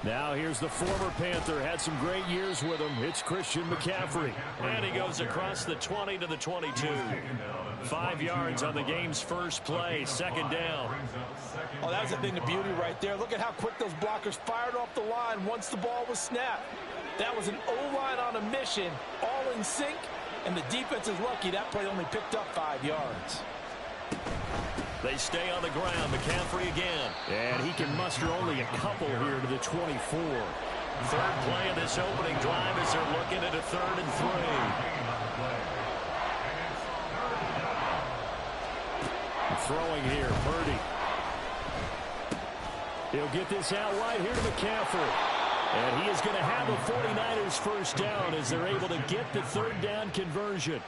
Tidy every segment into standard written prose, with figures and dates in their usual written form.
Now here's the former Panther. Had some great years with him. It's Christian McCaffrey. And he goes across the 20 to the 22. 5 yards on the game's first play. Second down. Oh, that was a thing of beauty right there. Look at how quick those blockers fired off the line once the ball was snapped. That was an O-line on a mission, all in sync, and the defense is lucky that play only picked up 5 yards. They stay on the ground. McCaffrey again. And he can muster only a couple here to the 24. Third play of this opening drive as they're looking at a 3rd and 3. Throwing here, Purdy. He'll get this out wide here to McCaffrey. And he is going to have the 49ers first down as they're able to get the 3rd down conversion.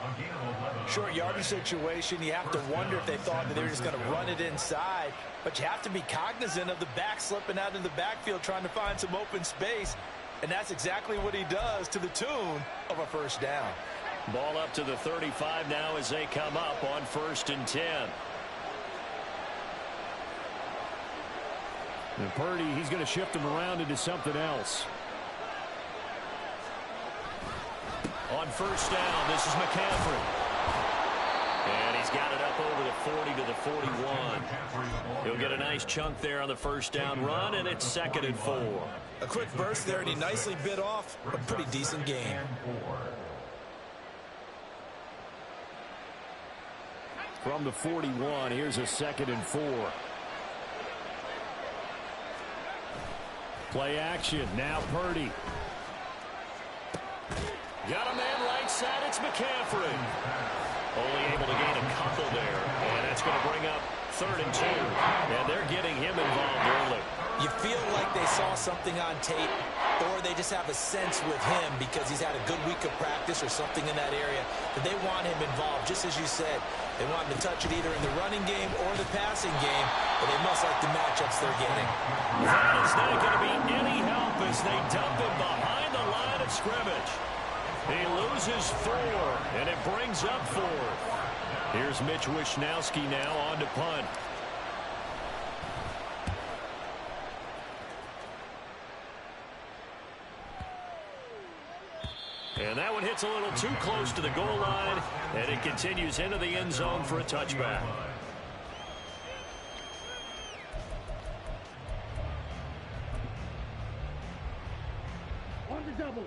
Short yardage situation, you have to wonder if they thought that they were just going to run it inside. But you have to be cognizant of the back slipping out of the backfield trying to find some open space. And that's exactly what he does to the tune of a first down. Ball up to the 35 now as they come up on 1st and 10. And Purdy, he's going to shift him around into something else. On 1st down, this is McCaffrey. And he's got it up over the 40 to the 41. He'll get a nice chunk there on the 1st down run, and it's 2nd and 4. A quick burst there, and he nicely bit off a pretty decent game. From the 41, here's a 2nd and 4. Play action. Now Purdy. Got a man right side. It's McCaffrey. Only able to gain a couple there. And that's going to bring up 3rd and 2. And they're getting him involved early. You feel like they saw something on tape, or they just have a sense with him because he's had a good week of practice or something in that area that they want him involved. Just as you said, they want him to touch it either in the running game or the passing game, but they must like the matchups they're getting. That is not going to be any help as they dump him behind the line of scrimmage. He loses 4, and it brings up 4th. Here's Mitch Wishnowsky now on to punt. And that one hits a little too close to the goal line, and it continues into the end zone for a touchback. On the double.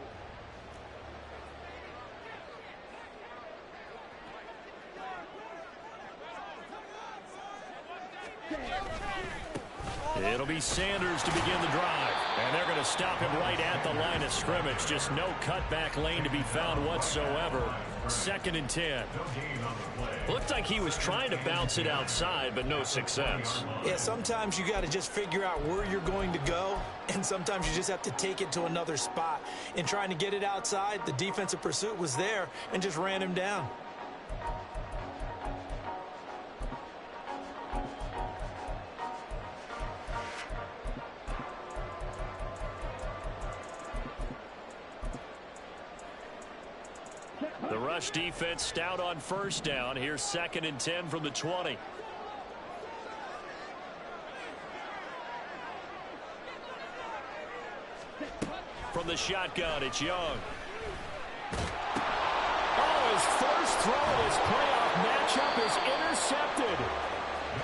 It'll be Sanders to begin the drive. And they're going to stop him right at the line of scrimmage. Just no cutback lane to be found whatsoever. 2nd and 10. Looked like he was trying to bounce it outside, but no success. Yeah, sometimes you got to just figure out where you're going to go, and sometimes you just have to take it to another spot. In trying to get it outside, the defensive pursuit was there and just ran him down. The rush defense stout on 1st down. Here's 2nd and 10 from the 20. From the shotgun, it's Young. Oh, his first throw of his playoff matchup is intercepted.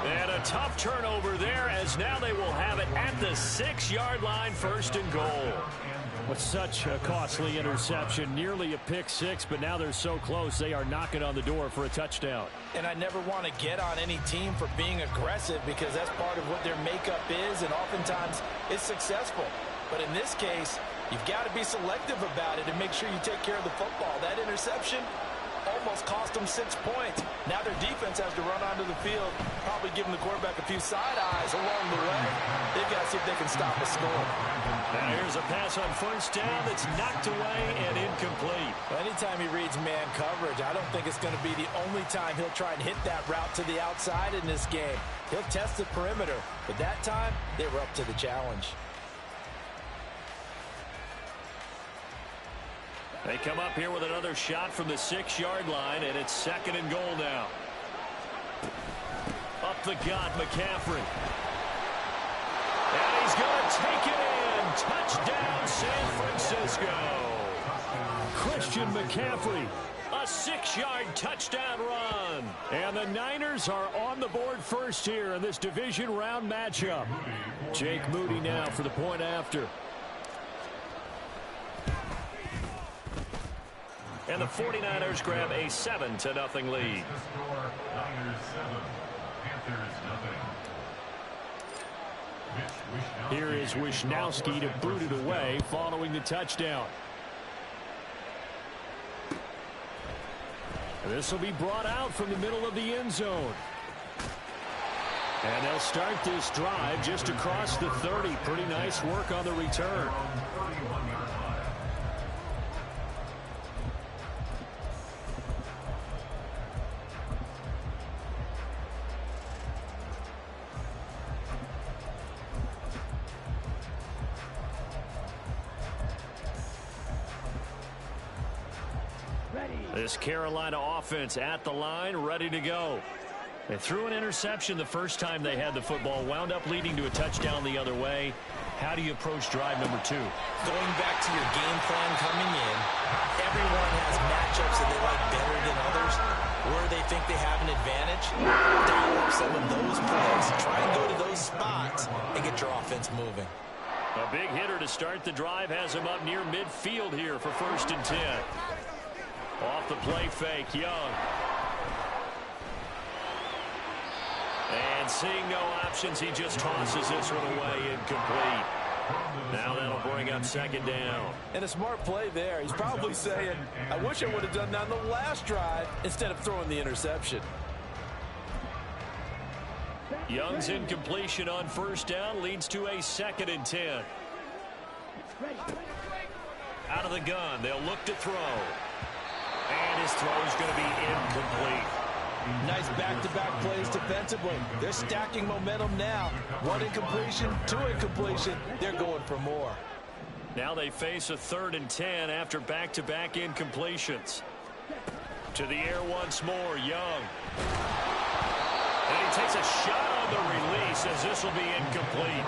And a tough turnover there as now they will have it at the 6-yard line, 1st and goal. With such a costly interception, nearly a pick 6, but now they're so close they are knocking on the door for a touchdown. And I never want to get on any team for being aggressive because that's part of what their makeup is, and oftentimes it's successful. But in this case, you've got to be selective about it and make sure you take care of the football. That interception almost cost them 6 points. Now their defense has to run onto the field, probably giving the quarterback a few side eyes along the way. They've got to see if they can stop a score. Now here's a pass on 1st down that's knocked away and incomplete. Well, anytime he reads man coverage, I don't think it's going to be the only time he'll try and hit that route to the outside in this game. He'll test the perimeter, but that time they were up to the challenge. They come up here with another shot from the 6-yard line, and it's 2nd and goal now. Up the gut, McCaffrey. And he's going to take it in. touchdown, San Francisco. Christian McCaffrey. A 6-yard touchdown run. And the Niners are on the board first here in this division round matchup. Jake Moody now for the point after. And the 49ers grab a 7-0 lead. Here is Wishnowski to boot it away following the touchdown. This will be brought out from the middle of the end zone. And they'll start this drive just across the 30. Pretty nice work on the return. This Carolina offense at the line, ready to go. They threw an interception the first time they had the football, wound up leading to a touchdown the other way. How do you approach drive number 2? Going back to your game plan coming in, everyone has matchups that they like better than others, where they think they have an advantage. Dial up some of those plays. Try and go to those spots and get your offense moving. A big hitter to start the drive has him up near midfield here for 1st and 10. Off the play fake, Young. And seeing no options, he just tosses this one away, incomplete. Now that'll bring up 2nd down. And a smart play there. He's probably saying, I wish I would have done that on the last drive instead of throwing the interception. Young's incompletion on 1st down leads to a 2nd and 10. Out of the gun, they'll look to throw. And his throw is going to be incomplete. Nice back-to-back plays defensively. They're stacking momentum now. 1 incompletion, 2 incompletion. They're going for more. Now they face a 3rd and 10 after back-to-back incompletions. To the air once more, Young. And he takes a shot on the release as this will be incomplete.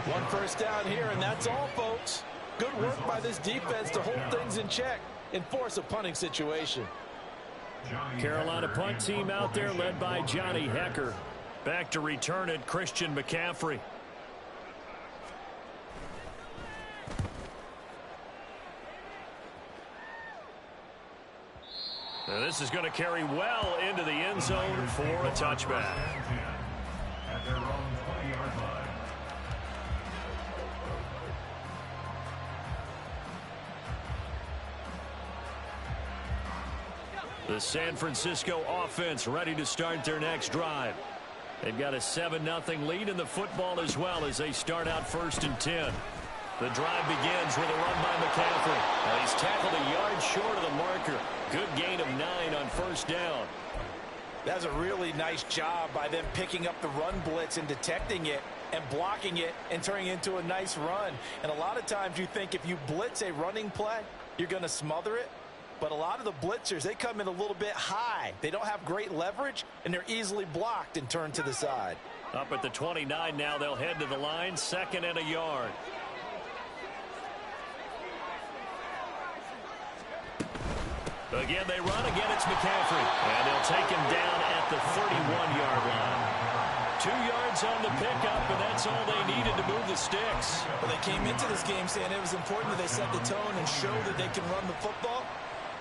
1 first down here, and that's all, folks. Good work by this defense to hold things in check and force a punting situation. Carolina punt team out there led by Johnny Hecker. Back to return it, Christian McCaffrey. Now this is going to carry well into the end zone for a touchback. At their own 20-yard line. The San Francisco offense ready to start their next drive. They've got a 7-0 lead in the football as well as they start out 1st and 10. The drive begins with a run by McCaffrey. Now he's tackled a yard short of the marker. Good gain of 9 on 1st down. That's a really nice job by them picking up the run blitz and detecting it and blocking it and turning it into a nice run. And a lot of times you think if you blitz a running play, you're going to smother it. But a lot of the blitzers, they come in a little bit high. They don't have great leverage, and they're easily blocked and turned to the side. Up at the 29 now, they'll head to the line, 2nd and a yard. Again, they run. Again, it's McCaffrey. And they'll take him down at the 31-yard line. 2 yards on the pickup, and that's all they needed to move the sticks. Well, they came into this game saying it was important that they set the tone and show that they can run the football.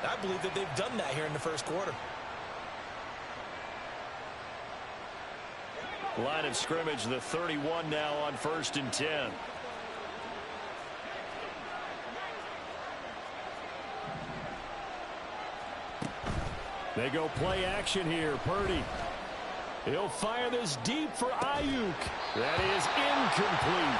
I believe that they've done that here in the 1st quarter. Line of scrimmage, the 31 now on 1st and 10. They go play action here. Purdy. He'll fire this deep for Ayuk. That is incomplete.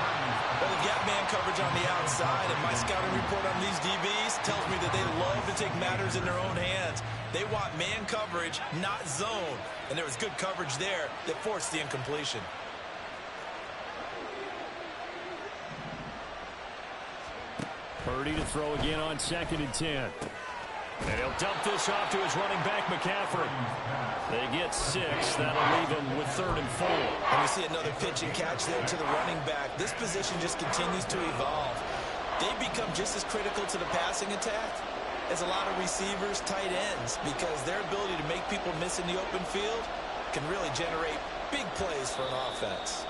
Well, they've got man coverage on the outside, and my scouting report on these DBs tells me that they love to take matters in their own hands. They want man coverage, not zone. And there was good coverage there that forced the incompletion. Purdy to throw again on 2nd and 10. And he'll dump this off to his running back, McCaffrey. They get 6. That'll leave him with 3rd and 4. And we see another pitch and catch there to the running back. This position just continues to evolve. They become just as critical to the passing attack as a lot of receivers, tight ends, because their ability to make people miss in the open field can really generate big plays for an offense.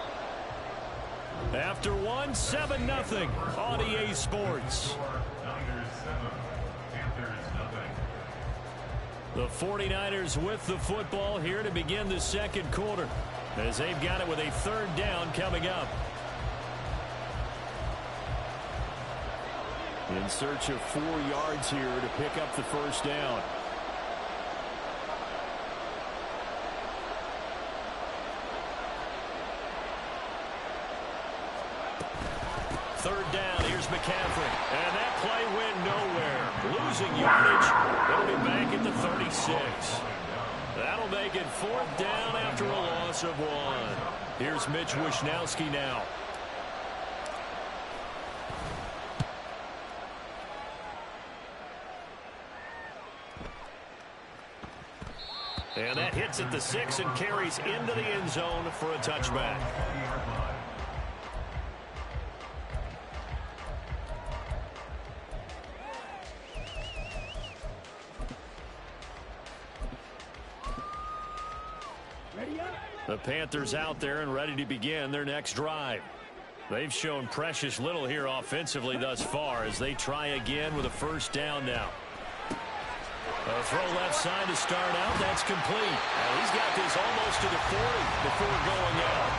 After 1, 7-0 on EA Sports. The 49ers with the football here to begin the second quarter, as they've got it with a 3rd down coming up. In search of 4 yards here to pick up the first down. Third down, here's McCaffrey. And that play went nowhere. Losing yardage. They'll be back at the 36. That'll make it 4th down after a loss of 1. Here's Mitch Wishnowsky now. And that hits at the 6 and carries into the end zone for a touchback. The Panthers out there and ready to begin their next drive. They've shown precious little here offensively thus far as they try again with a first down now. A throw left side to start out. That's complete. And he's got this almost to the 40 before going out.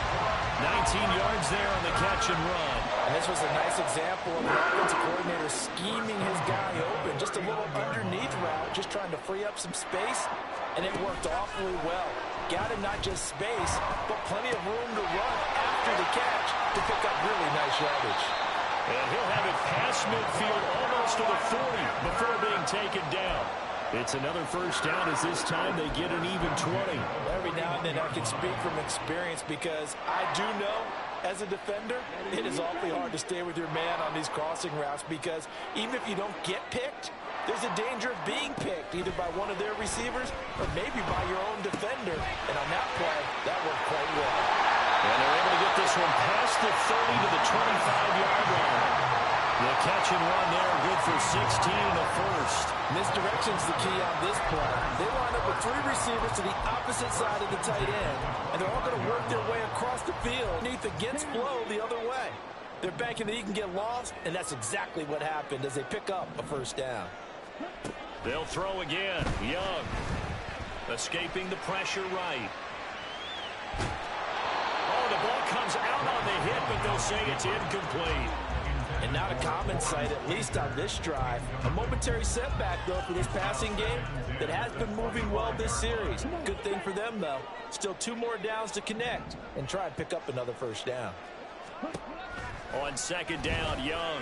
19 yards there on the catch and run. And this was a nice example of the offensive coordinator scheming his guy open. Just a little underneath route, just trying to free up some space, and it worked awfully well. Got him not just space, but plenty of room to run after the catch to pick up really nice yardage. And he'll have it past midfield almost to the 40 before being taken down. It's another first down as this time they get an even 20. Every now and then I can speak from experience because I do know as a defender it is awfully hard to stay with your man on these crossing routes because even if you don't get picked, there's a danger of being picked either by one of their receivers or maybe by your own defender. And on that play, that worked quite well. And they're able to get this one past the 30 to the 25-yard line. The catch and run there, good for 16 and a first. Misdirection's the key on this play. They line up with 3 receivers to the opposite side of the tight end, and they're all going to work their way across the field underneath against flow the other way. They're banking that he can get lost, and that's exactly what happened as they pick up a first down. They'll throw again. Young escaping the pressure right. Oh, the ball comes out on the hit, but they'll say it's incomplete. And not a common sight, at least on this drive. A momentary setback, though, for this passing game that has been moving well this series. Good thing for them, though. Still 2 more downs to connect and try and pick up another first down. On second down, Young.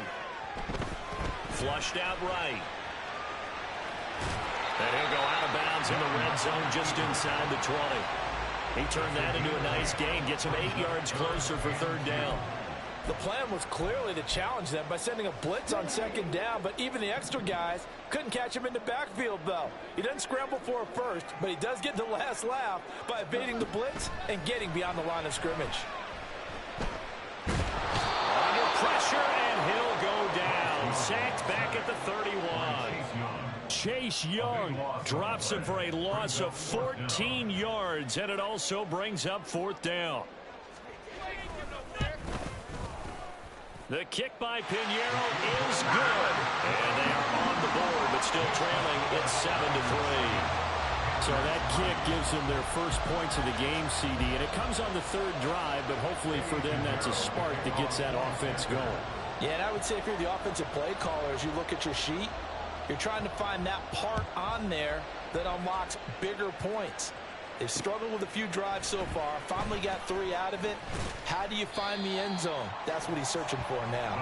Flushed out right. And he'll go out of bounds in the red zone just inside the 20. He turned that into a nice gain, gets him 8 yards closer for third down. The plan was clearly to challenge them by sending a blitz on second down, but even the extra guys couldn't catch him in the backfield, though. He doesn't scramble for a first, but he does get the last laugh by evading the blitz and getting beyond the line of scrimmage. Under pressure, and he'll go down. Sacked back at the 31. Chase Young drops him for a loss of 14 yards, and it also brings up fourth down. The kick by Pinheiro is good. And they are on the board, but still trailing. It's 7-3. So that kick gives them their first points of the game, CD. And it comes on the third drive, but hopefully for them that's a spark that gets that offense going. Yeah, and I would say if you're the offensive play caller, as you look at your sheet, you're trying to find that part on there that unlocks bigger points. They've struggled with a few drives so far. Finally got 3 out of it. How do you find the end zone? That's what he's searching for now.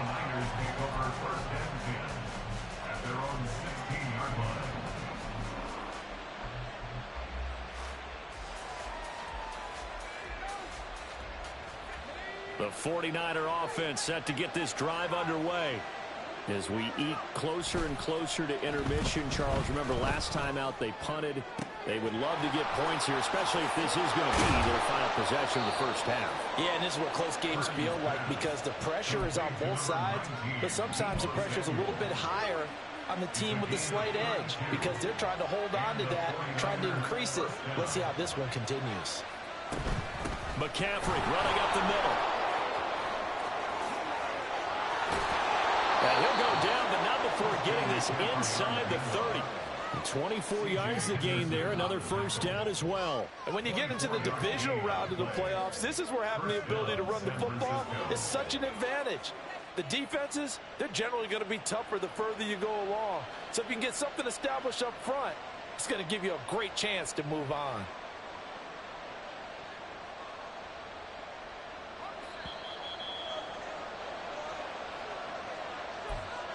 The 49er offense set to get this drive underway. As we eat closer and closer to intermission, Charles, remember last time out they punted. They would love to get points here, especially if this is going to be their final possession of the first half. Yeah, and this is what close games feel like because the pressure is on both sides, but sometimes the pressure is a little bit higher on the team with the slight edge because they're trying to hold on to that, trying to increase it. Let's see how this one continues. McCaffrey running up the middle. And he'll go down, but not before getting this inside the 30. 24 yards to gain there. Another first down as well. And when you get into the divisional round of the playoffs, this is where having the ability to run the football is such an advantage. The defenses, they're generally going to be tougher the further you go along. So if you can get something established up front, it's going to give you a great chance to move on.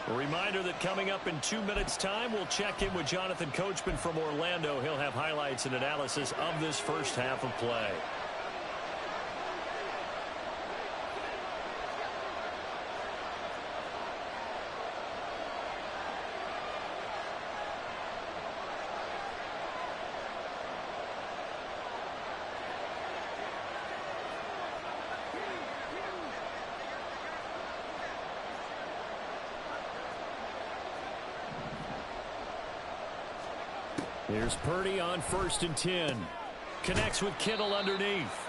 A reminder that coming up in 2 minutes' time, we'll check in with Jonathan Coachman from Orlando. He'll have highlights and analysis of this first half of play. Here's Purdy on 1st and 10. Connects with Kittle underneath.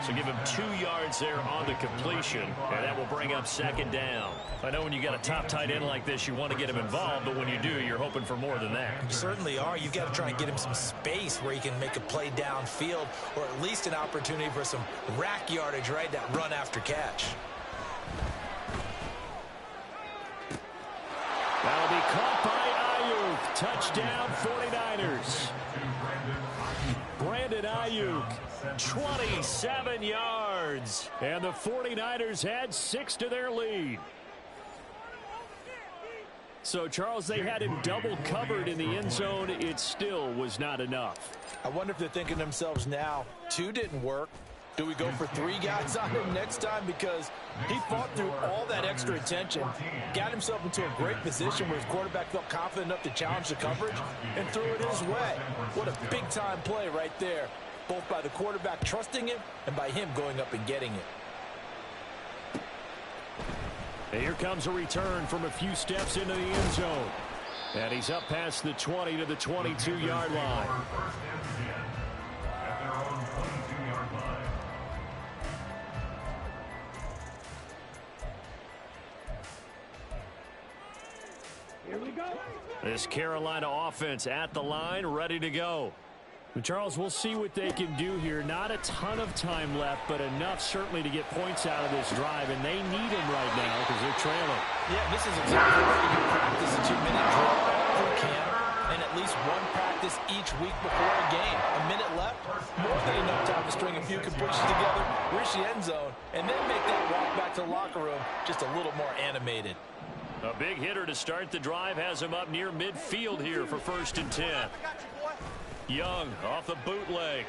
So give him 2 yards there on the completion, and that will bring up 2nd down. I know when you got a top tight end like this, you want to get him involved, but when you do, you're hoping for more than that. You certainly are. You've got to try and get him some space where he can make a play downfield or at least an opportunity for some rack yardage, right? That run after catch. That'll be caught by Ayuk. Touchdown 49ers. Brandon Ayuk, 27 yards. And the 49ers had 6 to their lead. So, Charles, they had him double covered in the end zone. It still was not enough. I wonder if they're thinking to themselves now, 2 didn't work. Do we go for 3 guys on him next time? Because he fought through all that extra attention, got himself into a great position where his quarterback felt confident enough to challenge the coverage and threw it his way. What a big-time play right there, both by the quarterback trusting him and by him going up and getting it. And here comes a return from a few steps into the end zone. And he's up past the 20 to the 22-yard line. Here we go. This Carolina offense at the line, ready to go. Charles, we'll see what they can do here. Not a ton of time left, but enough certainly to get points out of this drive, and they need them right now because they're trailing. Yeah, this is exactly where you can practice a 2-minute drill if you can, and at least one practice each week before a game. A minute left, more than enough time to string a few completions together, reach the end zone, and then make that walk back to the locker room just a little more animated. A big hitter to start the drive has him up near midfield here for 1st and 10. Young off the bootleg.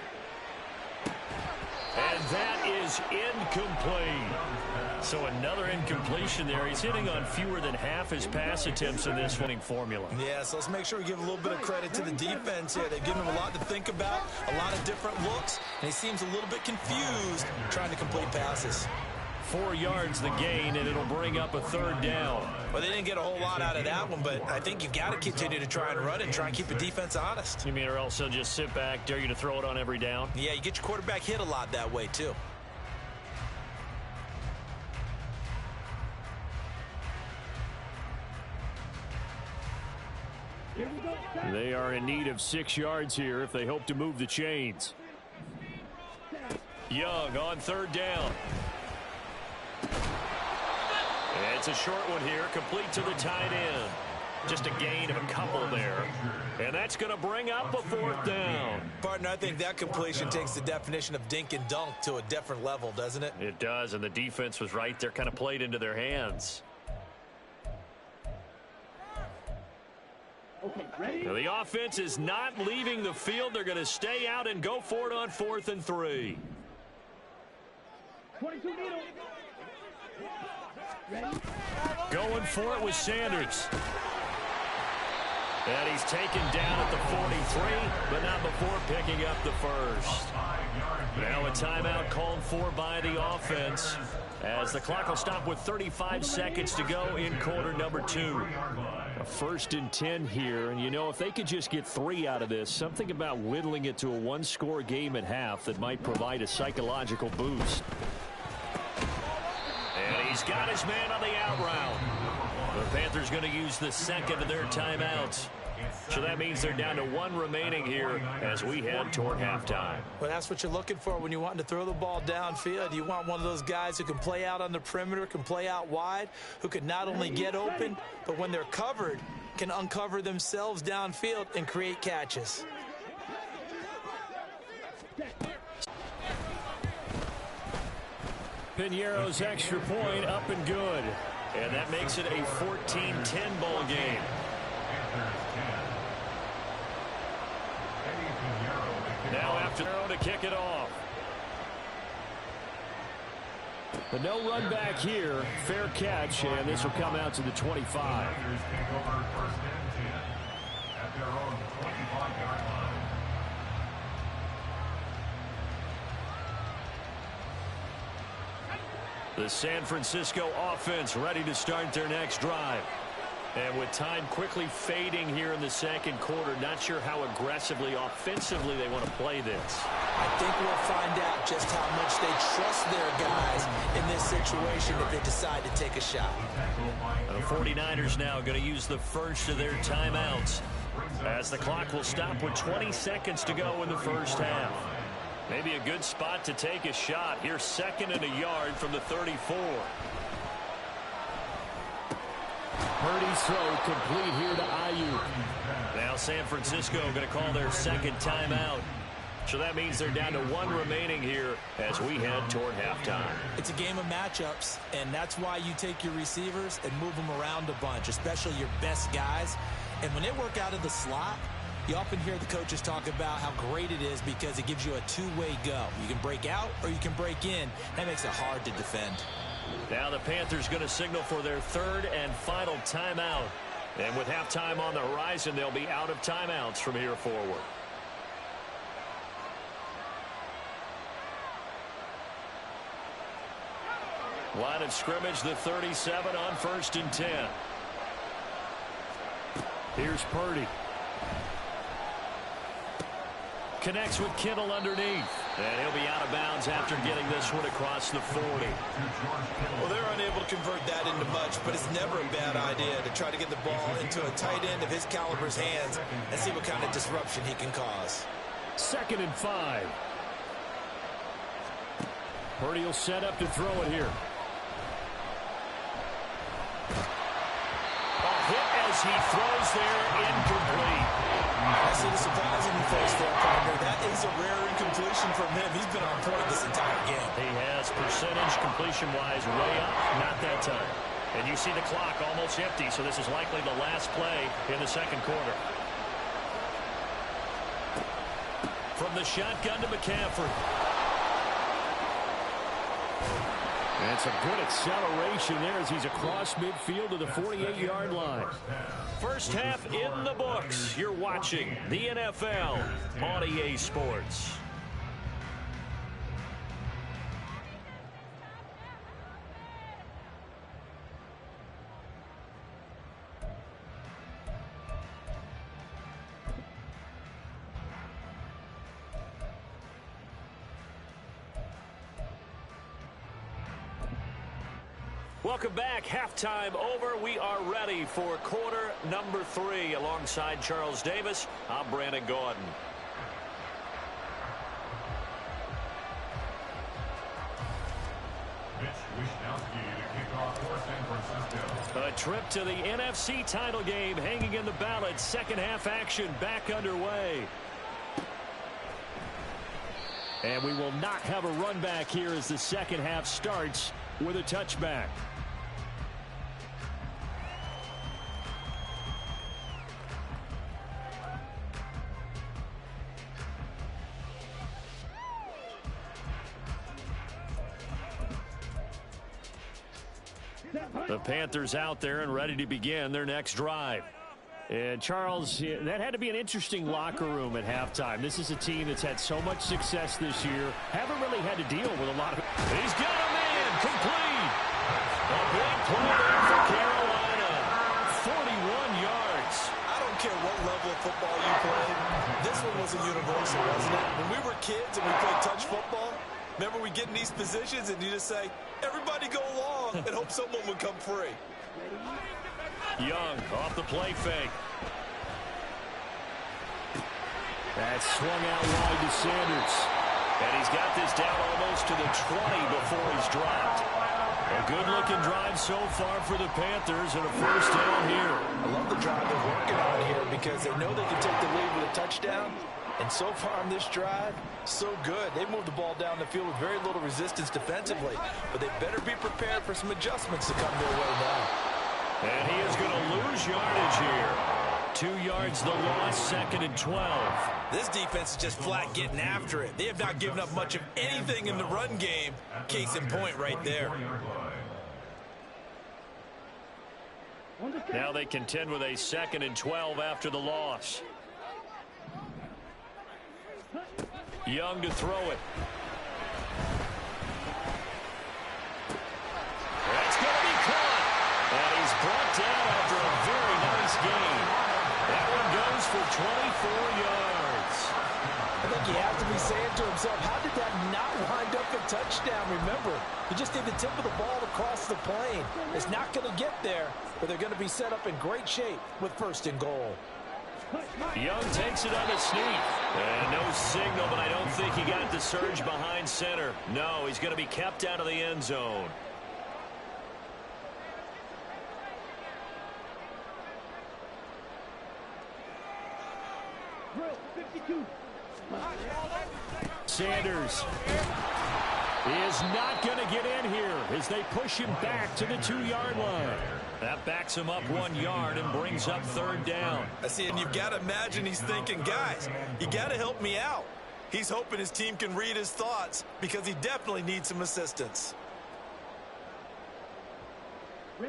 And that is incomplete. So another incompletion there. He's hitting on fewer than half his pass attempts in this winning formula. Yeah, so let's make sure we give a little bit of credit to the defense here. They've given him a lot to think about, a lot of different looks, and he seems a little bit confused trying to complete passes. 4 yards the gain, and it'll bring up a 3rd down. Well, they didn't get a whole lot out of that one, but I think you've got to continue to try and run it and try and keep the defense honest. You mean or else they'll just sit back, dare you to throw it on every down? Yeah, you get your quarterback hit a lot that way, too. Here we go. They are in need of 6 yards here if they hope to move the chains. Young on 3rd down. It's a short one here, complete to the tight end. Just a gain of a couple there. And that's going to bring up a 4th down. Partner, I think that completion takes the definition of dink and dunk to a different level, doesn't it? It does, and the defense was right there, kind of played into their hands. Okay, ready? Now the offense is not leaving the field. They're going to stay out and go for it on 4th and 3. 22 needle. Going for it with Sanders. And he's taken down at the 43, but not before picking up the first. Now a timeout called for by the offense, as the clock will stop with 35 seconds to go in quarter number 2. A 1st and 10 here, and you know, if they could just get 3 out of this, something about whittling it to a 1-score game at half that might provide a psychological boost. And he's got his man on the out route. The Panthers going to use the second of their timeouts. So that means they're down to 1 remaining here as we head toward halftime. Well, that's what you're looking for when you're wanting to throw the ball downfield. You want one of those guys who can play out on the perimeter, can play out wide, who can not only get open, but when they're covered, can uncover themselves downfield and create catches. Piñeiro's extra point up and good. And that makes it a 14-10 ball game. Now after to kick it off. But no run back here. Fair catch, and this will come out to the 25. The San Francisco offense ready to start their next drive. And with time quickly fading here in the second quarter, not sure how aggressively, offensively they want to play this. I think we'll find out just how much they trust their guys in this situation if they decide to take a shot. The 49ers now going to use the first of their timeouts, as the clock will stop with 20 seconds to go in the first half. Maybe a good spot to take a shot. Here's 2nd and a yard from the 34. Purdy's throw complete here to Ayuk. Now San Francisco going to call their second timeout. So that means they're down to 1 remaining here as we head toward halftime. It's a game of matchups, and that's why you take your receivers and move them around a bunch, especially your best guys. And when they work out of the slot, you often hear the coaches talk about how great it is because it gives you a two-way go. You can break out or you can break in. That makes it hard to defend. Now the Panthers going to signal for their 3rd and final timeout. And with halftime on the horizon, they'll be out of timeouts from here forward. Line of scrimmage, the 37 on 1st and 10. Here's Purdy. Connects with Kittle underneath. And he'll be out of bounds after getting this one across the 40. Well, they're unable to convert that into much, but it's never a bad idea to try to get the ball into a tight end of his caliber's hands and see what kind of disruption he can cause. 2nd and 5. Purdy will set up to throw it here. A hit as he throws there, incomplete. I see the surprising face there, partner. That is a rare incompletion from him. He's been on point this entire game. He has percentage completion-wise way up, not that time. And you see the clock almost empty, so this is likely the last play in the second quarter. From the shotgun to McCaffrey. And some good acceleration there as he's across midfield to the 48-yard line. First half in the books. You're watching the NFL on EA Sports. Welcome back. Halftime over. We are ready for quarter number 3. Alongside Charles Davis, I'm Brandon Gordon. A trip to the NFC title game hanging in the balance. Second half action back underway. And we will not have a run back here as the second half starts with a touchback. The Panthers out there and ready to begin their next drive. And, Charles, that had to be an interesting locker room at halftime. This is a team that's had so much success this year. Haven't really had to deal with a lot of... He's got a man complete. A big play there for Carolina. 41 yards. I don't care what level of football you play. This one was a universal, wasn't it? When we were kids and we played touch football, remember we get in these positions and you just say, everybody go along and hope someone would come free. Young off the play fake. That's swung out wide to Sanders. And he's got this down almost to the 20 before he's dropped. A good-looking drive so far for the Panthers and a first down here. I love the drive they're working on here because they know they can take the lead with a touchdown. And so far on this drive, so good. They moved the ball down the field with very little resistance defensively. But they better be prepared for some adjustments to come their way now. And he is going to lose yardage here. 2 yards the loss, 2nd and 12. This defense is just flat getting after it. They have not given up much of anything in the run game. Case in point right there. Now they contend with a 2nd and 12 after the loss. Young to throw it. That's going to be caught. And he's brought down after a very nice game. That one goes for 24 yards. I think he has to be saying to himself, how did that not wind up a touchdown? Remember, you just need the tip of the ball across the plane. It's not going to get there, but they're going to be set up in great shape with 1st and goal. Young takes it on the sneak. And no signal, but I don't think he got the surge behind center. No, he's going to be kept out of the end zone. Sanders is not going to get in here as they push him back to the 2-yard line. That backs him up 1 yard and brings up 3rd down. I see, and you've got to imagine he's thinking, guys, you got to help me out. He's hoping his team can read his thoughts because he definitely needs some assistance.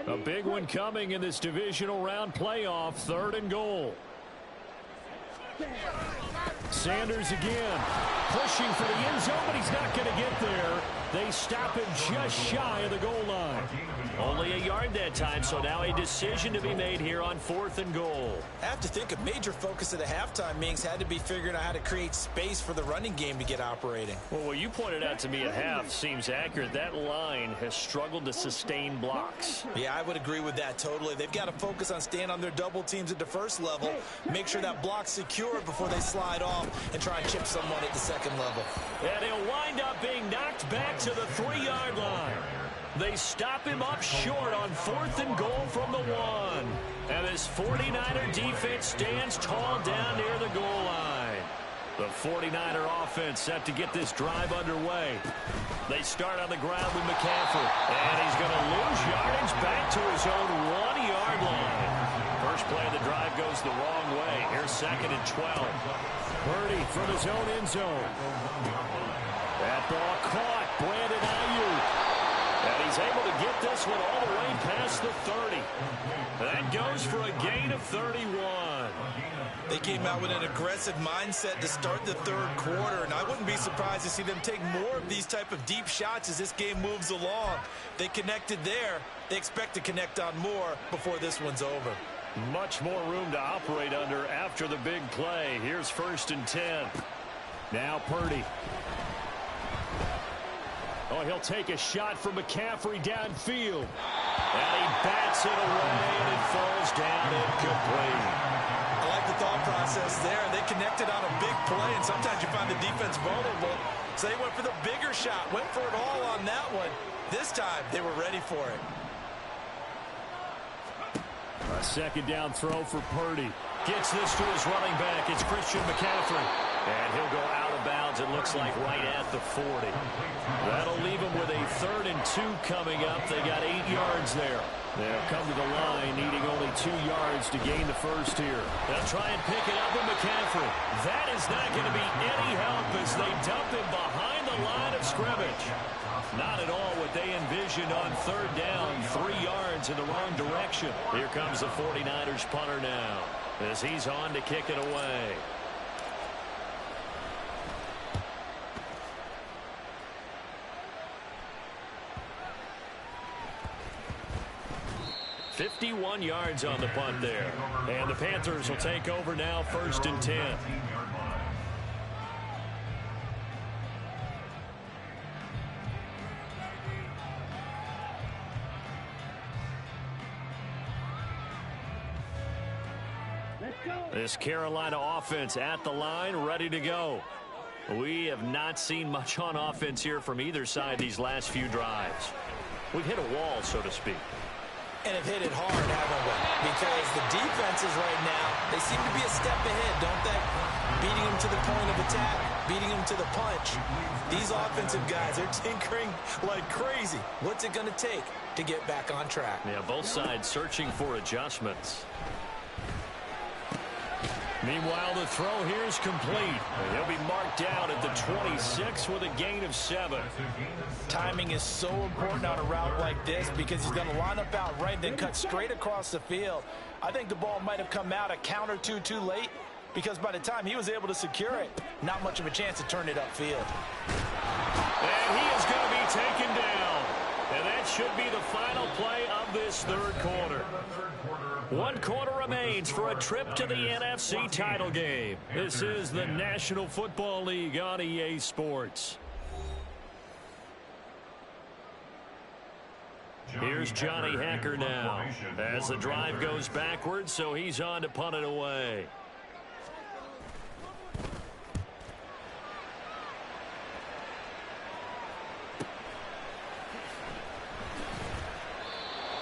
A big one coming in this divisional round playoff, 3rd and goal. Sanders again, pushing for the end zone, but he's not going to get there. They stop him just shy of the goal line. Only a yard that time, so now a decision to be made here on 4th and goal. I have to think a major focus of the halftime meetings had to be figuring out how to create space for the running game to get operating. Well, what you pointed out to me at half seems accurate. That line has struggled to sustain blocks. Yeah, I would agree with that totally. They've got to focus on staying on their double teams at the 1st level, make sure that block's secure before they slide off and try and chip someone at the 2nd level. And he'll wind up being knocked back to the 3-yard line. They stop him up short on 4th and goal from the 1. And this 49er defense stands tall down near the goal line. The 49er offense set to get this drive underway. They start on the ground with McCaffrey. And he's going to lose yardage back to his own 1-yard line. First play of the drive goes the wrong way. Here's 2nd and 12. Purdy from his own end zone. That ball caught. Brandon Ayuk. And he's able to get this one all the way past the 30. That goes for a gain of 31. They came out with an aggressive mindset to start the 3rd quarter, and I wouldn't be surprised to see them take more of these type of deep shots as this game moves along. They connected there. They expect to connect on more before this one's over. Much more room to operate under after the big play. Here's 1st and 10. Now Purdy. Oh, he'll take a shot from McCaffrey downfield. And he bats it away, and it falls down incomplete. I like the thought process there. They connected on a big play, and sometimes you find the defense vulnerable. So they went for the bigger shot, went for it all on that one. This time, they were ready for it. A 2nd down throw for Purdy. Gets this to his running back. It's Christian McCaffrey. And he'll go out of bounds, it looks like, right at the 40. That'll leave him with a 3rd and 2 coming up. They got 8 yards there. They'll come to the line, needing only 2 yards to gain the first here. They'll try and pick it up with McCaffrey. That is not going to be any help as they dump him behind the line of scrimmage. Not at all what they envisioned on third down. 3 yards in the wrong direction. Here comes the 49ers punter now as he's on to kick it away. .51 yards on the punt there. And the Panthers will take over now, 1st and 10. This Carolina offense at the line, ready to go. We have not seen much on offense here from either side these last few drives. We've hit a wall, so to speak. And have hit it hard, haven't we? Because the defenses right now, they seem to be a step ahead, don't they? Beating them to the point of attack, beating them to the punch. These offensive guys are tinkering like crazy. What's it going to take to get back on track? Yeah, both sides searching for adjustments. Meanwhile, the throw here is complete. He'll be marked down at the 26 with a gain of 7. Timing is so important on a route like this because he's going to line up out right, then cut straight across the field. I think the ball might have come out a count or two too late because by the time he was able to secure it, not much of a chance to turn it upfield. And he is going to be taken down. And that should be the final play of this third quarter. 1 quarter remains for a trip to the NFC title game. This is the National Football League on EA Sports. Here's Johnny Hekker now as the drive goes backwards, so he's on to punt it away.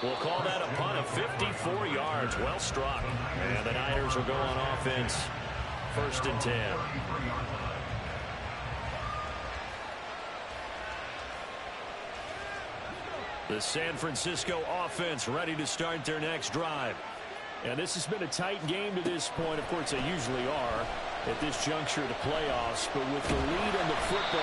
We'll call that a punt of 54 yards. Well struck. And the Niners will go on offense. 1st and 10. The San Francisco offense ready to start their next drive. And this has been a tight game to this point. Of course, they usually are at this juncture of the playoffs. But with the lead in the football